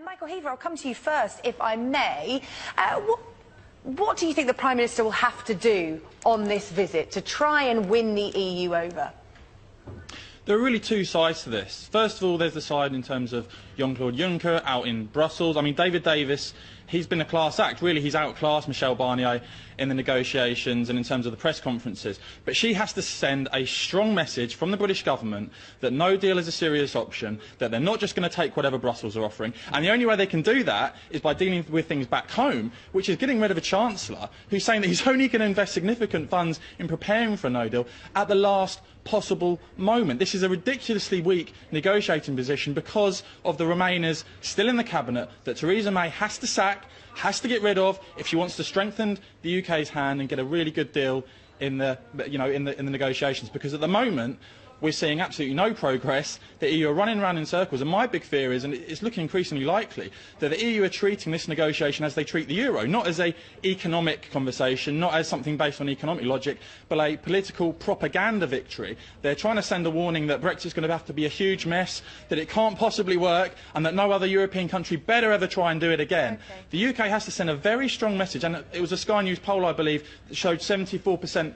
Michael Heaver, I'll come to you first, if I may. What do you think the Prime Minister will have to do on this visit to try and win the EU over? There are really two sides to this. First of all, there's the side in terms of Jean-Claude Juncker out in Brussels. I mean, David Davis, he's been a class act. Really, he's outclassed Michel Barnier in the negotiations and in terms of the press conferences. But she has to send a strong message from the British government that no deal is a serious option, that they're not just going to take whatever Brussels are offering. And the only way they can do that is by dealing with things back home, which is getting rid of a Chancellor who's saying that he's only going to invest significant funds in preparing for a no deal at the last possible moment. This is a ridiculously weak negotiating position because of the Remainers still in the cabinet that Theresa May has to sack, has to get rid of if she wants to strengthen the UK's hand and get a really good deal in the negotiations. Because at the moment we're seeing absolutely no progress. The EU are running around in circles, and my big fear is, and it's looking increasingly likely, that the EU are treating this negotiation as they treat the euro, not as an economic conversation, not as something based on economic logic, but a political propaganda victory. They're trying to send a warning that Brexit is going to have to be a huge mess, that it can't possibly work, and that no other European country better ever try and do it again. Okay. The UK has to send a very strong message, and it was a Sky News poll, I believe, that showed 74%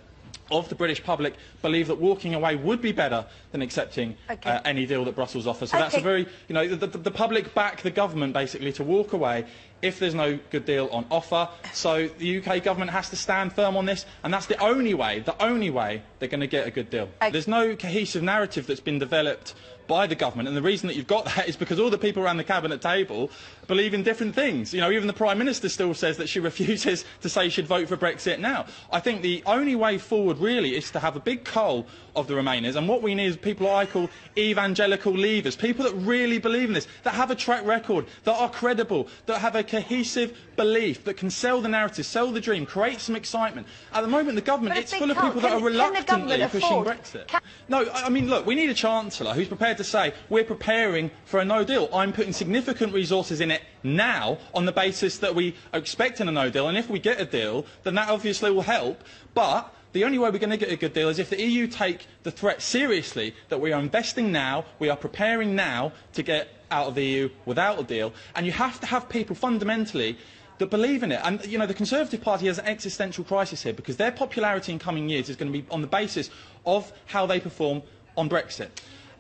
of the British public believe that walking away would be better than accepting any deal that Brussels offers. So that's a very, the public back the government basically to walk away if there's no good deal on offer. So the UK government has to stand firm on this, and that's the only way they're going to get a good deal. There's no cohesive narrative that's been developed by the government, and the reason that you've got that is because all the people around the cabinet table believe in different things. Even the Prime Minister still says that she refuses to say she'd vote for Brexit now. I think the only way forward really is to have a big cull of the Remainers, and what we need is people I call evangelical leavers, people that really believe in this, that have a track record, that are credible, that have a cohesive belief, that can sell the narrative, sell the dream, create some excitement. At the moment the government, it's full of people that are reluctantly pushing Brexit. No, I mean, look, we need a Chancellor who's prepared to say, we're preparing for a no deal. I'm putting significant resources in it now on the basis that we are expecting a no deal, and if we get a deal, then that obviously will help. But the only way we're going to get a good deal is if the EU take the threat seriously, that we are investing now, we are preparing now to get out of the EU without a deal, and you have to have people fundamentally that believe in it. And the Conservative Party has an existential crisis here because their popularity in coming years is going to be on the basis of how they perform on Brexit.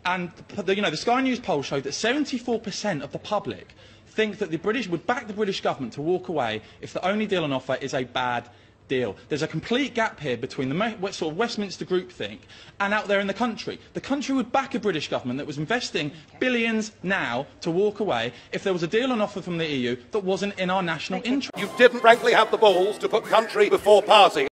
And the Sky News poll showed that 74% of the public think that the British would back the British government to walk away if the only deal on offer is a bad deal. There's a complete gap here between the sort of Westminster groupthink and out there in the country. The country would back a British government that was investing billions now to walk away if there was a deal on offer from the EU that wasn't in our national interest. You didn't frankly have the balls to put country before party.